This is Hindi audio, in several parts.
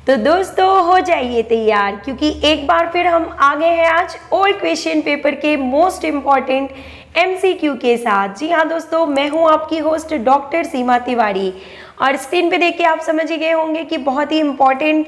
तो दोस्तों हो जाइए तैयार, क्योंकि एक बार फिर हम आ गए हैं आज ओल्ड क्वेश्चन पेपर के मोस्ट इम्पॉर्टेंट एमसीक्यू के साथ। जी हाँ दोस्तों, मैं हूँ आपकी होस्ट डॉक्टर सीमा तिवारी, और स्क्रीन पे देख के आप समझ ही गए होंगे कि बहुत ही इम्पॉर्टेंट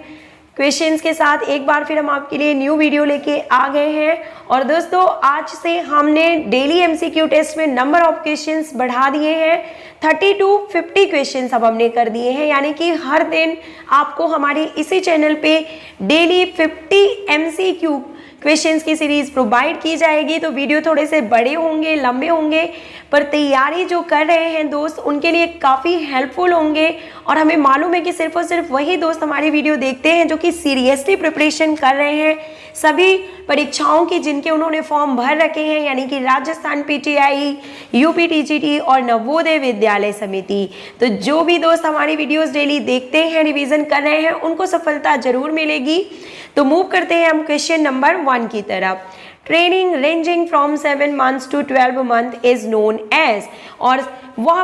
क्वेश्चंस के साथ एक बार फिर हम आपके लिए न्यू वीडियो लेके आ गए हैं। और दोस्तों आज से हमने डेली एमसीक्यू टेस्ट में नंबर ऑफ क्वेश्चंस बढ़ा दिए हैं, 30 to 50 क्वेश्चंस अब हमने कर दिए हैं, यानी कि हर दिन आपको हमारे इसी चैनल पे डेली 50 एमसीक्यू क्वेश्चंस की सीरीज प्रोवाइड की जाएगी। तो वीडियो थोड़े से बड़े होंगे, लंबे होंगे, पर तैयारी जो कर रहे हैं दोस्त उनके लिए काफ़ी हेल्पफुल होंगे। और हमें मालूम है कि सिर्फ और सिर्फ वही दोस्त हमारी वीडियो देखते हैं जो कि सीरियसली प्रिपरेशन कर रहे हैं सभी परीक्षाओं की जिनके उन्होंने फॉर्म भर रखे हैं, यानी कि राजस्थान पीटीआई, यूपी टीजीटी और नवोदय विद्यालय समिति। तो जो भी दोस्त हमारी वीडियोस डेली देखते हैं, रिवीजन कर रहे हैं, उनको सफलता जरूर मिलेगी। तो मूव करते हैं हम क्वेश्चन नंबर 1 की तरफ। Training ranging from 7 months to 12 month is known as, और वह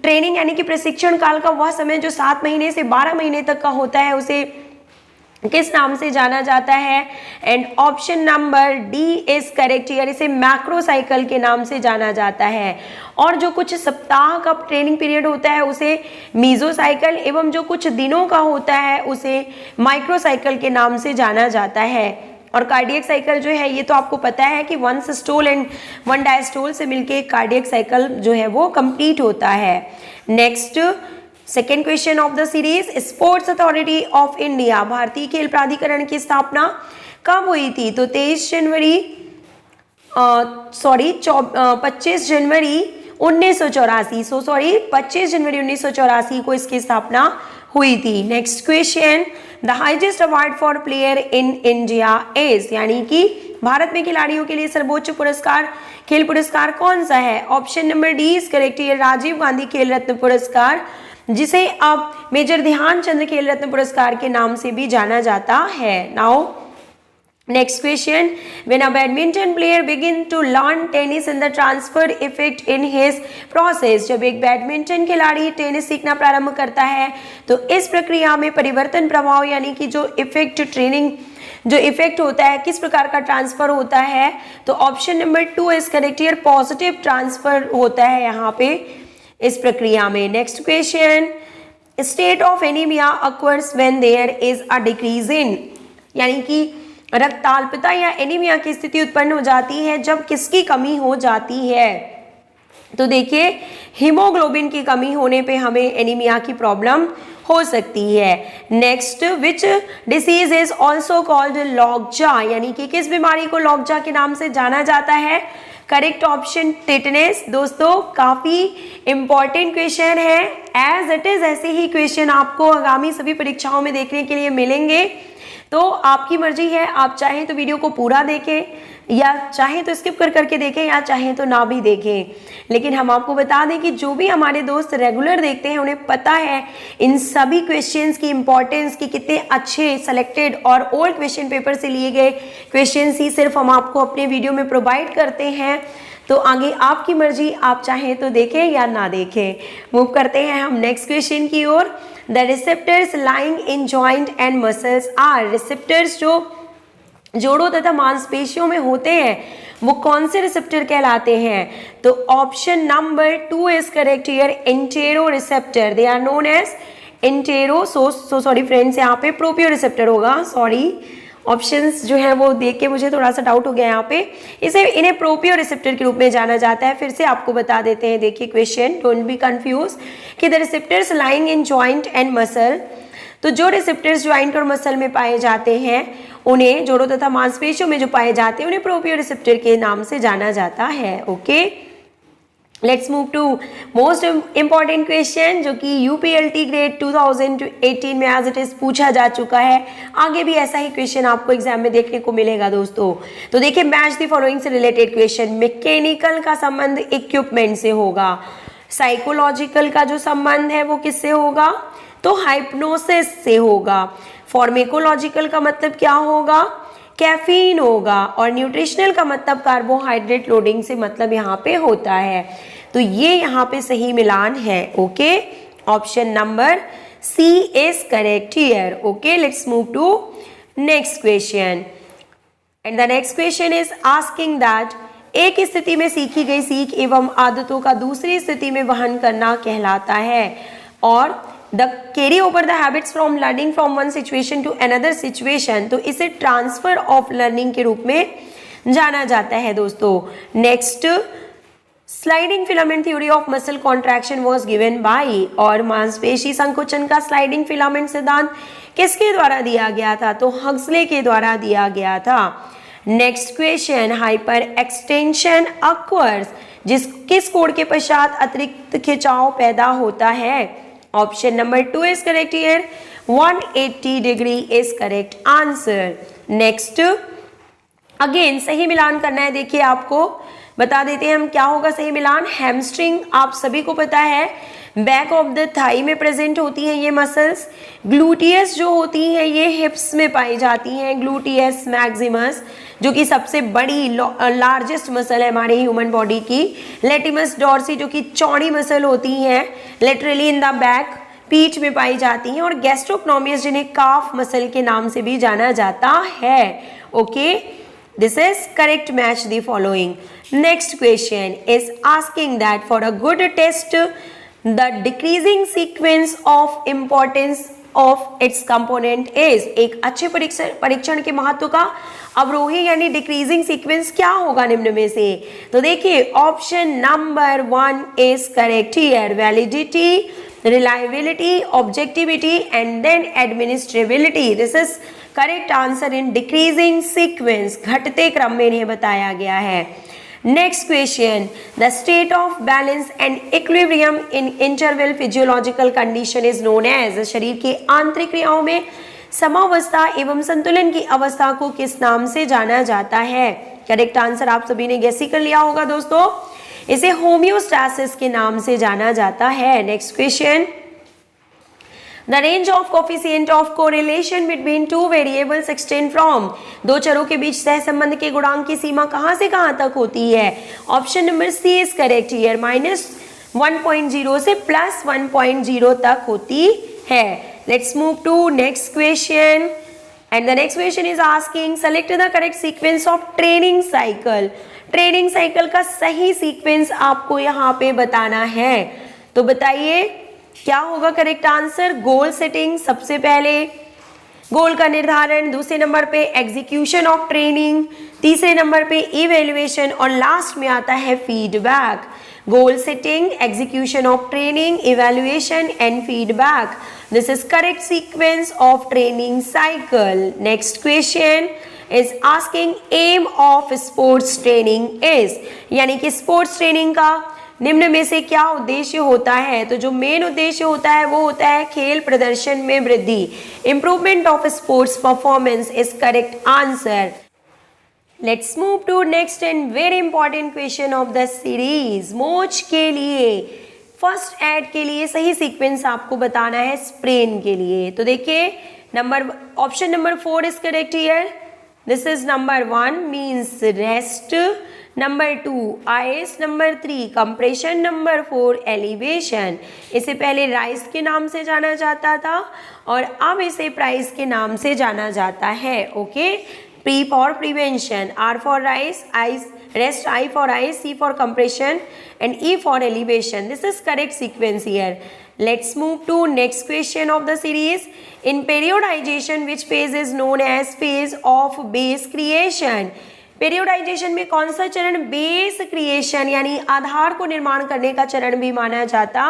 ट्रेनिंग यानी कि प्रशिक्षण काल का वह समय जो 7 महीने से 12 महीने तक का होता है उसे किस नाम से जाना जाता है? And option number D is correct year, इसे मैक्रो साइकिल के नाम से जाना जाता है। और जो कुछ सप्ताह का ट्रेनिंग पीरियड होता है उसे मीजो साइकिल, एवं जो कुछ दिनों का होता है उसे माइक्रो साइकिल के नाम से जाना जाता है। और कार्डियक साइकिल जो है ये तो आपको पता है कि 1 सिस्टोल एंड 1 डायस्टोल से मिलके कार्डियक साइकिल जो है वो कंप्लीट होता है। Next second question of the series, sports authority of India, भारतीय खेल प्राधिकरण की स्थापना कब हुई थी? तो 25 जनवरी 1984 को इसकी स्थापना हुई थी। Next question, the highest award for player in India is, यानी कि भारत में खिलाड़ियों के लिए सर्वोच्च पुरस्कार खेल पुरस्कार कौन सा है? Option number D is correct, Rajiv Gandhi Khel Ratna पुरस्कार, जिसे अब मेजर ध्यानचंद खेल रत्न पुरस्कार के नाम से भी जाना जाता है। Now next question, when a badminton player begin to learn tennis in the transfer effect in his process, जब एक बैडमिंटन खिलाड़ी टेनिस सीखना प्रारंभ करता है तो इस प्रक्रिया में परिवर्तन प्रभाव यानी कि जो इफेक्ट ट्रेनिंग जो इफेक्ट होता है किस प्रकार का ट्रांसफर होता है? तो option number 2 is correct, positive transfer होता है यहाँ पे इस प्रक्रिया में। Next question, state of anaemia occurs when there is a decrease in, यानी कि रक्ताल्पता या एनीमिया की स्थिति उत्पन्न हो जाती है जब किसकी कमी हो जाती है? तो देखिए हीमोग्लोबिन की कमी होने पे हमें एनीमिया की प्रॉब्लम हो सकती है। Next, which disease is also called lockjaw, यानी कि किस बीमारी को लॉकजा के नाम से जाना जाता है? Correct option tetanus. दोस्तों काफी इंपॉर्टेंट क्वेश्चन है, एज इट इज ऐसे ही क्वेश्चन आपको आगामी सभी परीक्षाओं में देखने के लिए मिलेंगे। तो आपकी मर्जी है, आप चाहें तो वीडियो को पूरा देखें, या चाहें तो स्किप कर करके देखें, या चाहें तो ना भी देखें। लेकिन हम आपको बता दें कि जो भी हमारे दोस्त रेगुलर देखते हैं उन्हें पता है इन सभी क्वेश्चंस की इंपॉर्टेंस, की कितने अच्छे सेलेक्टेड और ओल्ड क्वेश्चन पेपर से लिए गए क्वेश्चंस ही सिर्फ हम आपको अपने वीडियो में प्रोवाइड करते हैं। तो आगे आपकी मर्जी, आप चाहें तो देखें या ना देखें। मूव करते हैं हम नेक्स्ट क्वेश्चन की ओर। The receptors lying in joint and muscles are, receptors जो जोड़ों तथा मांसपेशियों में होते हैं वो कौन से रिसेप्टर कहलाते हैं? तो option number 2 is correct here, entero receptor, they are known as entero, sorry friends यहाँ पे प्रोपियो रिसेप्टर होगा, सॉरी ऑप्शंस जो है वो देख के मुझे थोड़ा सा डाउट हो गया यहाँ पे। इन्हें प्रोपियो रिसेप्टर के रूप में जाना जाता है। फिर से आपको बता देते हैं, देखिए क्वेश्चन, डोंट बी कंफ्यूज, कि the receptors lying in joint and muscle, तो जो रिसेप्टर्स ज्वाइंट और मसल में पाए जाते हैं उन्हें, जोड़ों तथा मांसपेशियों में जो पाए जाते हैं उन्हें प्रोपियो रिसेप्टर के नाम से जाना जाता है। Okay, let's move to most important question जो कि यूपीएलटी ग्रेड 2018 में एज इट इज पूछा जा चुका है। आगे भी ऐसा ही क्वेश्चन आपको एग्जाम में देखने को मिलेगा दोस्तों। तो देखिए, मैच द फॉलोइंग से रिलेटेड क्वेश्चन। मैकेनिकल का संबंध इक्विपमेंट से होगा, साइकोलॉजिकल का जो संबंध है वो किससे होगा? तो हाइप्नोसिस से होगा। फार्मेकोलॉजिकल का मतलब क्या होगा? कैफीन होगा। और न्यूट्रिशनल का मतलब कार्बोहाइड्रेट लोडिंग से मतलब यहाँ पे होता है। तो ये यहाँ पे सही मिलान है। Okay, option number C is correct here. Okay, let's move to next question. And the next question is asking that एक स्थिति में सीखी गई सीख एवं आदतों का दूसरी स्थिति में वहन करना कहलाता है, और the carry over the habits from learning from one situation to another situation, तो इसे ट्रांसफर ऑफ लर्निंग के रूप में जाना जाता है दोस्तों। Next, sliding filament theory of muscle contraction was given by, और मांसपेशी संकुचन का स्लाइडिंग फिलामेंट सिद्धांत किसके द्वारा दिया गया था, तो हक्सले के द्वारा दिया गया था। नेक्स्ट क्वेश्चन, हाइपर एक्सटेंशन अक्वर्स किस कोण के पश्चात अतिरिक्त खिंचाव पैदा होता है, option number 2 is correct here, 180 degree is correct answer. Next, again सही मिलान करना है, देखिए आपको बता देते हैं हम क्या होगा सही मिलान। हैमस्ट्रिंग आप सभी को पता है बैक ऑफ द थाई में प्रेजेंट होती हैं ये मसल्स। ग्लूटियस जो होती हैं ये हिप्स में पाई जाती हैं, ग्लूटियस मैक्सिमस जो कि सबसे बड़ी लार्जेस्ट मसल है हमारे ह्यूमन बॉडी की। लेटिमस डॉर्सी जो कि चौड़ी मसल होती हैं लेटरली इन द बैक पीठ में पाई जाती हैं, और गैस्ट्रोक्नोमियस जिन्हें काफ मसल के नाम से भी जाना जाता है। Okay, this is correct match the following. Next question is asking that for a good test, the decreasing sequence of importance of its component is, एक अच्छे परीक्षण के महत्व का अवरोही यानी डिक्रीजिंग सीक्वेंस क्या होगा निम्न में से, तो देखिए option number 1 is correct here, validity, reliability, objectivity and then administrability. This is correct answer in decreasing sequence, घटते क्रम में इन्हें बताया गया है। Next question, the state of balance and equilibrium in interval physiological condition is known as, शरीर के आंतरिक क्रियाओं में समावस्था एवं संतुलन की अवस्था को किस नाम से जाना जाता है। करेक्ट आंसर आप सभी ने गेस ही कर लिया होगा दोस्तों, इसे होम्योस्टैसिस के नाम से जाना जाता है। Next question, The range of coefficient of correlation between two variables extend from, दो चरों के बीच सहसंबंध के गुणांक की सीमा कहां से कहां तक होती है, option number C is correct here, -1.0 से +1.0 तक होती है। Let's move to next question, and the next question is asking select the correct sequence of training cycle. Training cycle का सही सीक्वेंस आपको यहाँ पे बताना है, तो बताइए क्या होगा करेक्ट आंसर। गोल सेटिंग सबसे पहले, गोल का निर्धारण, दूसरे नंबर पे एग्जीक्यूशन ऑफ ट्रेनिंग, तीसरे नंबर पे इवैल्यूएशन, और लास्ट में आता है feedback. Goal setting, execution of training, evaluation and feedback, this is correct sequence of training cycle. Next question is asking aim of sports training is, यानी कि स्पोर्ट्स ट्रेनिंग का निम्न में से क्या उद्देश्य होता है, तो जो मेन उद्देश्य होता है वो होता है खेल प्रदर्शन में वृद्धि, improvement of sports performance is correct answer. Let's move to next and very important question of the series. मोच के लिए फर्स्ट एड के लिए सही सीक्वेंस आपको बताना है स्प्रेन के लिए, तो देखिए option number 4 is correct here, this is number 1 means rest, number 2 ice, number 3 compression, number 4 elevation. इसे पहले राइस के नाम से जाना जाता था और अब इसे प्राइस के नाम से जाना जाता है। Okay, P for prevention, R for rise, rest, I for ice, C for compression and E for elevation. This is correct sequence here. Let's move to next question of the series. In periodization, which phase is known as phase of base creation? पेरियोडाइजेशन में कौन सा चरण बेस क्रिएशन यानी आधार को निर्माण करने का चरण भी माना जाता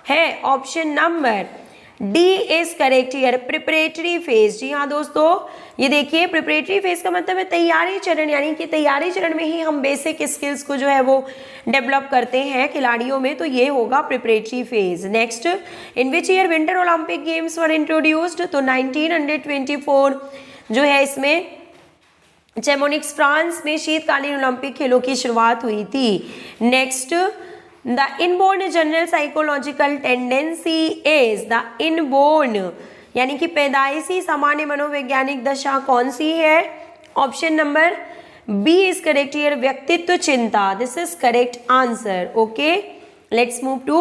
है, option number D is correct here, preparatory phase. जी हाँ दोस्तों, ये देखिए प्रिपरेटरी फेज का मतलब है तैयारी चरण, यानी कि तैयारी चरण में ही हम बेसिक स्किल्स को जो है वो डेवलप करते हैं खिलाड़ियों में, तो ये होगा preparatory phase. Next, in which year winter Olympic games were introduced, तो 1924 जो है इसमें चैमोनिक्स फ्रांस में शीतकालीन ओलंपिक खेलों की शुरुआत हुई थी। Next, the inborn general psychological tendency is, the inborn यानी कि पैदाइशी सामान्य मनोवैज्ञानिक दशा कौन सी है, option number B is correct here, व्यक्तित्व चिंता, this is correct answer. Okay, let's move to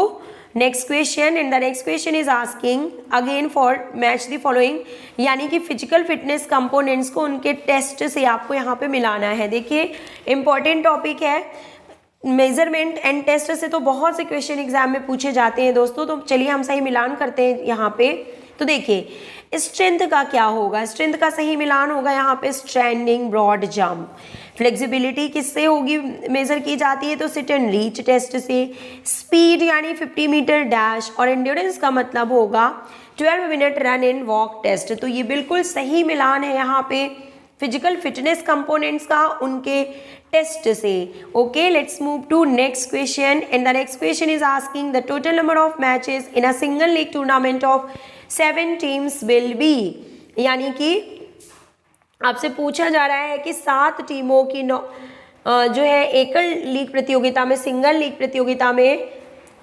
next question, and the next question is asking again for match the following, यानी कि फिजिकल फिटनेस कंपोनेंट्स को उनके टेस्ट से आपको यहाँ पे मिलाना है। देखिए इंपॉर्टेंट टॉपिक है, मेजरमेंट एंड टेस्ट से तो बहुत से क्वेश्चन एग्जाम में पूछे जाते हैं दोस्तों, तो चलिए हम सही मिलान करते हैं यहाँ पे। तो देखिए स्ट्रेंथ का क्या होगा, स्ट्रेंथ का सही मिलान होगा यहाँ पे स्टैंडिंग ब्रॉड जंप। फ्लेक्सिबिलिटी किससे होगी, मेजर की जाती है, तो सिट एंड रीच टेस्ट से। स्पीड यानी 50 मीटर डैश, और एंड्योरेंस का मतलब होगा 12 minute run and walk test. तो ये बिल्कुल सही मिलान है यहाँ पे फिजिकल फिटनेस कंपोनेंट्स का उनके टेस्ट से। Okay, let's move to next question, and the next question is asking the total number of matches in a single league tournament of 7 teams will be, यानी कि आपसे पूछा जा रहा है कि 7 टीमों की जो है एकल लीग प्रतियोगिता में, सिंगल लीग प्रतियोगिता में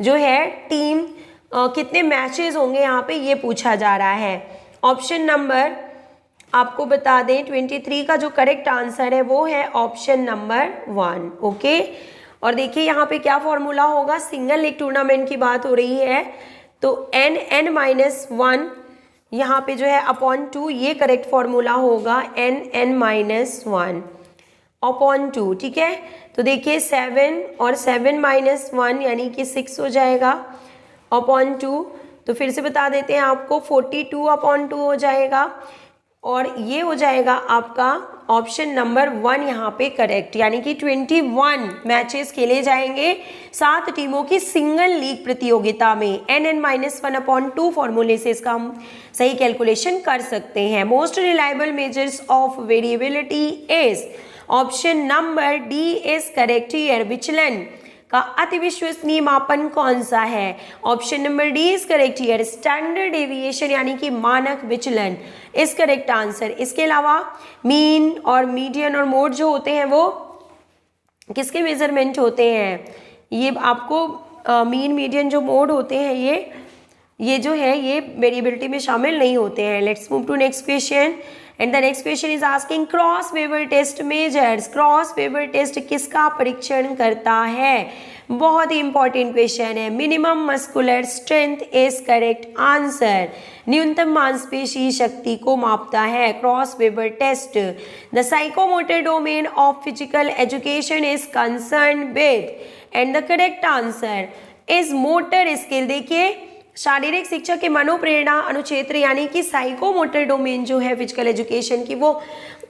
जो है टीम कितने मैचेस होंगे, यहाँ पे ये पूछा जा रहा है। ऑप्शन नंबर आपको बता दें 23 का जो करेक्ट आंसर है वो है ऑप्शन नंबर 1। ओके, और देखिए यहाँ पे क्या फॉर्मूला होगा, सिंगल लीग टूर्नामेंट की बात हो रही है, तो n(n-1) यहाँ पे जो है अपॉन 2, ये करेक्ट फॉर्मूला होगा n(n-1) अपॉन 2। ठीक है, तो देखिए 7 और 7 - 1 यानी कि 6 हो जाएगा अपॉन 2। तो फिर से बता देते हैं आपको 42 अपॉन 2 हो जाएगा, और ये हो जाएगा आपका ऑप्शन नंबर 1 यहाँ पे करेक्ट, यानी कि 21 मैचेस खेले जाएंगे 7 टीमों की सिंगल लीग प्रतियोगिता में। n(n-1) अपॉन 2 फॉर्मूले से इसका हम सही कैलकुलेशन कर सकते हैं। Most reliable measures of variability is, option number D is correct here. विचलन का अति विश्वसनीय मापन कौन सा है, option number D is correct here. Standard deviation यानी कि मानक विचलन इज करेक्ट आंसर। इसके अलावा मीन और मीडियन और मोड जो होते हैं वो किसके मेजरमेंट होते हैं, ये आपको मीन मीडियन जो मोड होते हैं ये जो है ये वेरिएबिलिटी में शामिल नहीं होते हैं। Let's move to next question, and the next question is asking Kraus Weber test measures. Kraus Weber test किसका परीक्षण करता है, बहुत ही इंपॉर्टेंट क्वेश्चन है। Minimum muscular strength is correct answer. न्यूनतम मांसपेशी शक्ति को मापता है Kraus Weber test. The psychomotor domain of physical education is concern with, and the correct answer is motor skill. देखिए शारीरिक शिक्षा के मनोप्रेरणा अनुक्षेत्र यानी कि साइकोमोटर डोमेन जो है फिजिकल एजुकेशन की वो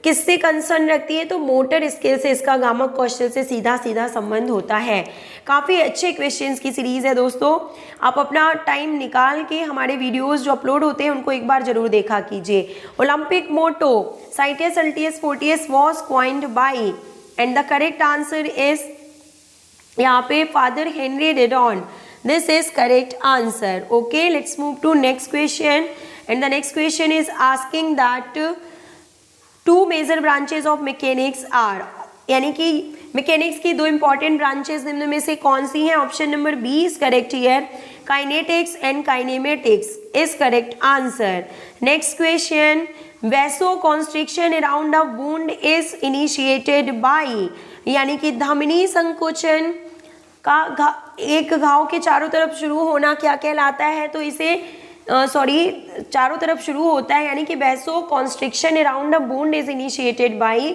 किससे कंसर्न रखती है, तो मोटर स्किल से, इसका गामक कौशल से सीधा सीधा संबंध होता है। काफ़ी अच्छे क्वेश्चंस की सीरीज़ है दोस्तों, आप अपना टाइम निकाल के हमारे वीडियोस जो अपलोड होते हैं उनको एक बार जरूर देखा कीजिए। Olympic motto citius altius fortius was coined by, and the correct answer is यहाँ पे father Henri Didon. This is correct answer. Okay, let's move to next question, and the next question is asking that 2 major branches of mechanics are, यानी कि मैकेनिक्स की 2 इंपॉर्टेंट ब्रांचेस निम्न में से कौन सी हैं, option number B is correct here. Kinetics and kinematics is correct answer. Next question, vasoconstriction around a wound is initiated by, यानी कि धमनी संकोचन का एक घाव के चारों तरफ शुरू होना क्या कहलाता है, तो इसे चारों तरफ शुरू होता है, यानी कि vasoconstriction around a wound is initiated by,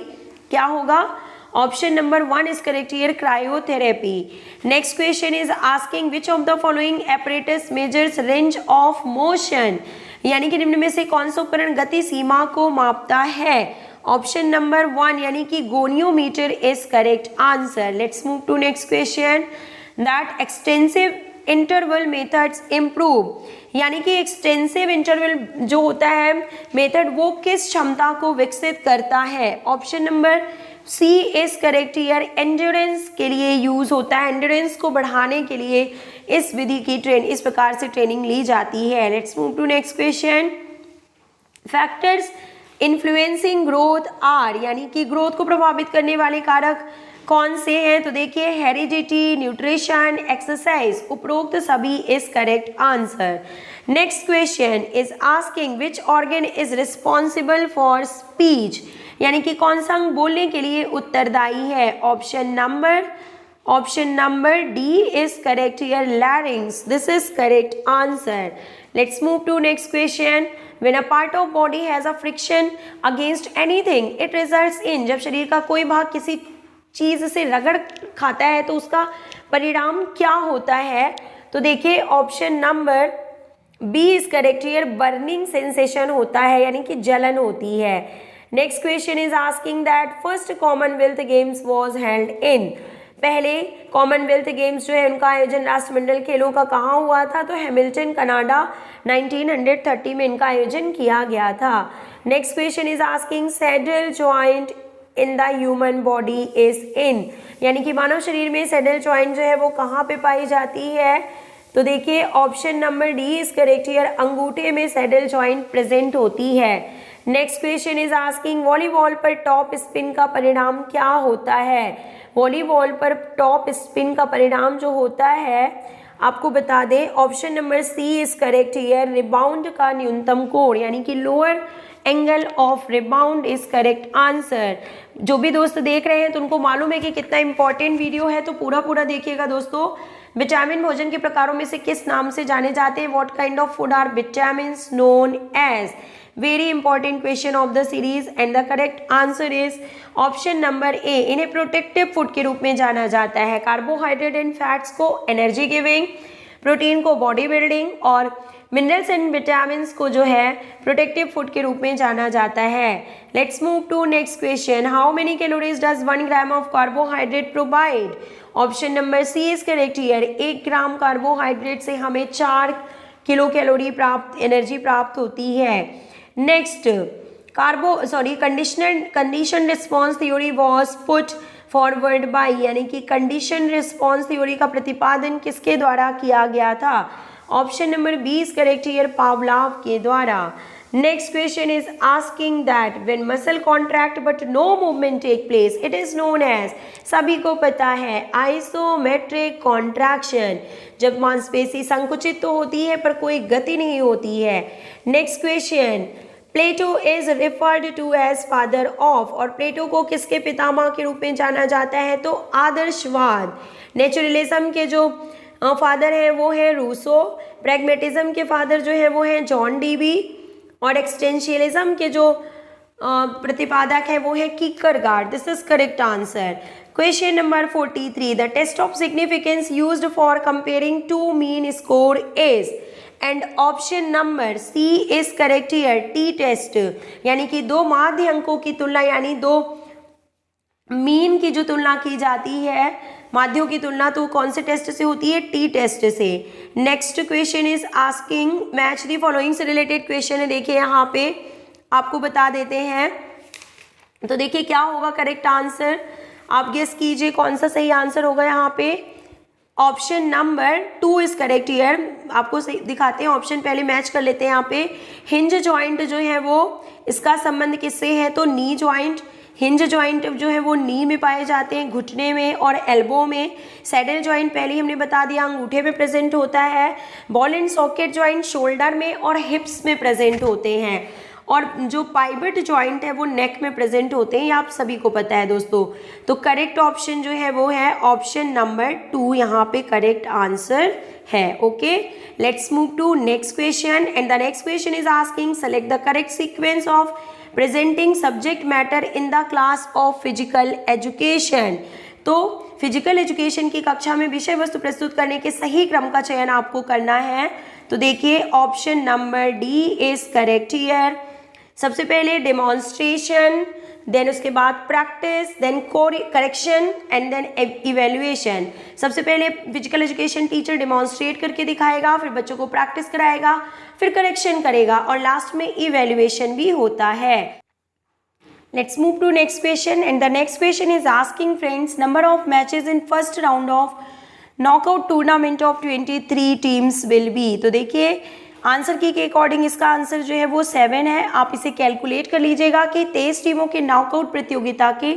क्या होगा, option number 1 is correct here, cryotherapy. Next question is asking which of the following apparatus measures range of motion, यानी कि निम्न में से कौन सा उपकरण गति सीमा को मापता है, ऑप्शन नंबर 1 यानी कि goniometer is correct answer. Let's move to next question, that extensive interval methods improve, यानी कि एक्सटेंसिव इंटरवल जो होता है मेथड वो किस क्षमता को विकसित करता है, option number C is correct here. Endurance के लिए यूज होता है, एंड्योरेंस को बढ़ाने के लिए इस विधि की इस प्रकार से ट्रेनिंग ली जाती है। Let's move to next question, factors influencing growth are, यानी कि ग्रोथ को प्रभावित करने वाले कारक कौन से हैं, तो देखिए हेरिडिटी, न्यूट्रिशन, एक्सरसाइज, उपरोक्त सभी is correct answer. Next question is asking which organ is responsible for speech, यानी कि कौन सा अंग बोलने के लिए उत्तरदायी है, option number option number D is correct here, larynx, this is correct answer. Let's move to next question. When a part of body has a friction against anything, it results in, जब शरीर का कोई भाग किसी चीज से रगड़ खाता है तो उसका परिणाम क्या होता है? तो देखिए option number B is correct here, burning sensation होता है, यानी कि जलन होती है। Next question is asking that first Commonwealth Games was held in, पहले कॉमनवेल्थ गेम्स जो है उनका आयोजन राष्ट्रमंडल खेलों का कहाँ हुआ था? तो हैमिल्टन कनाडा 1930 में इनका आयोजन किया गया था। Next question is asking saddle joint in the human body is in, यानी कि मानव शरीर में सैडल जॉइंट जो है वो कहाँ पे पाई जाती है? तो देखिए option number D is correct here, अंगूठे में सैडल जॉइंट प्रेजेंट होती है। Next question is asking volleyball पर टॉप स्पिन का परिणाम क्या होता है? वॉलीबॉल पर टॉप स्पिन का परिणाम जो होता है आपको बता दें, option number C is correct here, rebound का न्यूनतम कोण, यानी कि lower angle of rebound is correct answer. जो भी दोस्त देख रहे हैं तो उनको मालूम है कि कितना इंपॉर्टेंट वीडियो है, तो पूरा देखिएगा दोस्तों। विटामिन भोजन के प्रकारों में से किस नाम से जाने जाते हैं? What kind of food are vitamins known as? Very important question of the series and the correct answer is option number A, इन्हें प्रोटेक्टिव फूड के रूप में जाना जाता है। कार्बोहाइड्रेट एंड फैट्स को एनर्जी गिविंग, प्रोटीन को बॉडी बिल्डिंग और मिनरल्स एंड विटामिन को जो है प्रोटेक्टिव फूड के रूप में जाना जाता है। Let's move to next question. How many calories does 1 gram of carbohydrate provide? Option number C is correct here, 1 gram carbohydrate से हमें 4 किलो कैलोरी एनर्जी प्राप्त होती है। Next condition response theory was put forward by, यानी कि कंडीशन रिस्पॉन्स थ्योरी का प्रतिपादन किसके द्वारा किया गया था? Option number B is correct here, Pavlov के द्वारा। Next question is asking that when muscle contract but no movement take place it is known as, सभी को पता है आइसोमेट्रिक कॉन्ट्रैक्शन, जब मांसपेशी संकुचित तो होती है पर कोई गति नहीं होती है। Next question, Plato is referred to as father of, और प्लेटो को किसके पितामह के रूप में जाना जाता है? तो आदर्शवाद। नेचुरलिज्म के जो फादर हैं वो है रूसो, प्रैग्मेटिज्म के फादर जो है वो हैं जॉन डीबी, और एक्सटेंशियलिज्म के जो प्रतिपादक है वो है Kierkegaard. This is correct answer. Question number 43, the test of significance used for comparing two mean score is, and option number C is correct here, T test, यानी कि दो माध्य अंकों की तुलना, यानी दो मीन की जो तुलना की जाती है, माध्यों की तुलना, तो कौन से टेस्ट से होती है? टी टेस्ट से। Next question is asking match the following से रिलेटेड क्वेश्चन है, देखिए यहाँ पे आपको बता देते हैं। तो देखिए क्या होगा करेक्ट आंसर, आप गेस कीजिए कौन सा सही आंसर होगा यहाँ पे। Option number 2 is correct here, आपको दिखाते हैं ऑप्शन, पहले मैच कर लेते हैं यहाँ पे। हिंज जॉइंट जो है वो, इसका संबंध किससे है? तो नी जॉइंट। हिंज जॉइंट जो है वो नी में पाए जाते हैं, घुटने में और एल्बो में। सैडल जॉइंट पहले ही हमने बता दिया अंगूठे में प्रेजेंट होता है। Ball and socket joint shoulder में और हिप्स में प्रेजेंट होते हैं, और जो पाइवट जॉइंट है वो नेक में प्रेजेंट होते हैं, ये आप सभी को पता है दोस्तों। तो करेक्ट ऑप्शन जो है वो है ऑप्शन नंबर 2, यहाँ पे करेक्ट आंसर है। Okay, let's move to next question, and the next question is asking select the correct sequence of presenting subject matter in the class of physical education. तो फिजिकल एजुकेशन की कक्षा में विषय वस्तु प्रस्तुत करने के सही क्रम का चयन आपको करना है। तो देखिए option number D is correct here. सबसे पहले डेमोन्स्ट्रेशन, देन उसके बाद practice, then correction and then evaluation. सबसे पहले फिजिकल एजुकेशन टीचर डेमोन्स्ट्रेट करके दिखाएगा, फिर बच्चों को प्रैक्टिस कराएगा, फिर करेक्शन करेगा, और लास्ट में इवेल्युएशन भी होता है। Let's move to next question, and the next question is asking friends number of matches in first round of knockout tournament of 23 teams will be. तो देखिए आंसर की के अकॉर्डिंग इसका आंसर जो है वो 7 है। आप इसे कैलकुलेट कर लीजिएगा कि 23 टीमों के नॉकआउट प्रतियोगिता के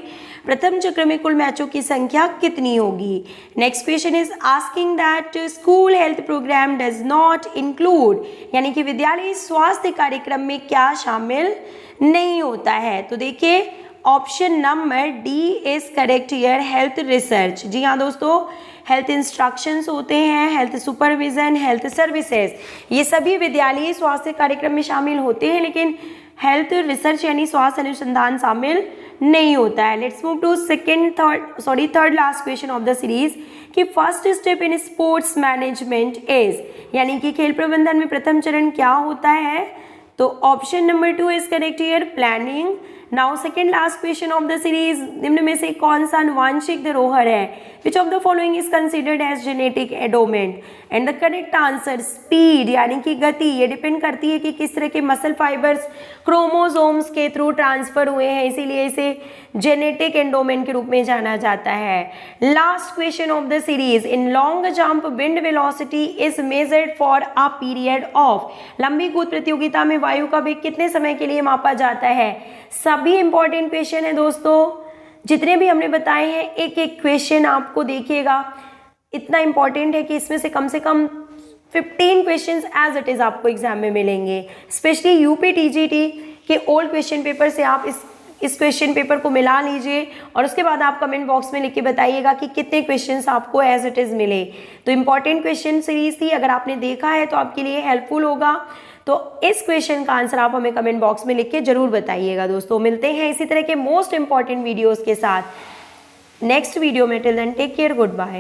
प्रथम चक्र में कुल मैचों की संख्या कितनी होगी। Next question is asking that school health program does not include, यानी कि विद्यालय स्वास्थ्य कार्यक्रम में क्या शामिल नहीं होता है। तो देखिए option number D is correct here, health research. जी हाँ दोस्तों, हेल्थ इंस्ट्रक्शंस होते हैं, हेल्थ सुपरविजन, हेल्थ सर्विसेज, ये सभी विद्यालयी स्वास्थ्य कार्यक्रम में शामिल होते हैं, लेकिन हेल्थ रिसर्च यानी स्वास्थ्य अनुसंधान शामिल नहीं होता है। Let's move to third last question of the series कि first step in sports management is, यानी कि खेल प्रबंधन में प्रथम चरण क्या होता है? तो option number 2 is correct here, planning. Now second last question of the series, निम्न में से कौन सा आनुवांशिक धरोहर है? Which of the following is considered as genetic endowment? And the correct answer speed, यानी कि गति। ये डिपेंड करती है कि किस तरह के मसल फाइबर्स क्रोमोसोम्स के थ्रू ट्रांसफर हुए हैं, इसीलिए इसे जेनेटिक एंडोमेंट के रूप में जाना जाता है। Last question of the series, in long jump wind velocity is measured for a period of, लंबी कूद प्रतियोगिता में वायु का वेग कितने समय के लिए मापा जाता है? सभी इंपॉर्टेंट क्वेश्चन है दोस्तों, जितने भी हमने बताए हैं एक एक क्वेश्चन आपको देखिएगा, इतना इंपॉर्टेंट है कि इसमें से कम 15 क्वेश्चंस एज इट इज आपको एग्जाम में मिलेंगे। स्पेशली यूपी टीजीटी के ओल्ड क्वेश्चन पेपर से आप इस क्वेश्चन पेपर को मिला लीजिए और उसके बाद आप कमेंट बॉक्स में लिख के बताइएगा कि कितने क्वेश्चंस आपको एज इट इज मिले। तो इंपॉर्टेंट क्वेश्चन सीरीज थी, अगर आपने देखा है तो आपके लिए हेल्पफुल होगा। तो इस क्वेश्चन का आंसर आप हमें कमेंट बॉक्स में लिख के जरूर बताइएगा दोस्तों। मिलते हैं इसी तरह के मोस्ट इंपॉर्टेंट वीडियोस के साथ नेक्स्ट वीडियो में। Till then take care, good bye.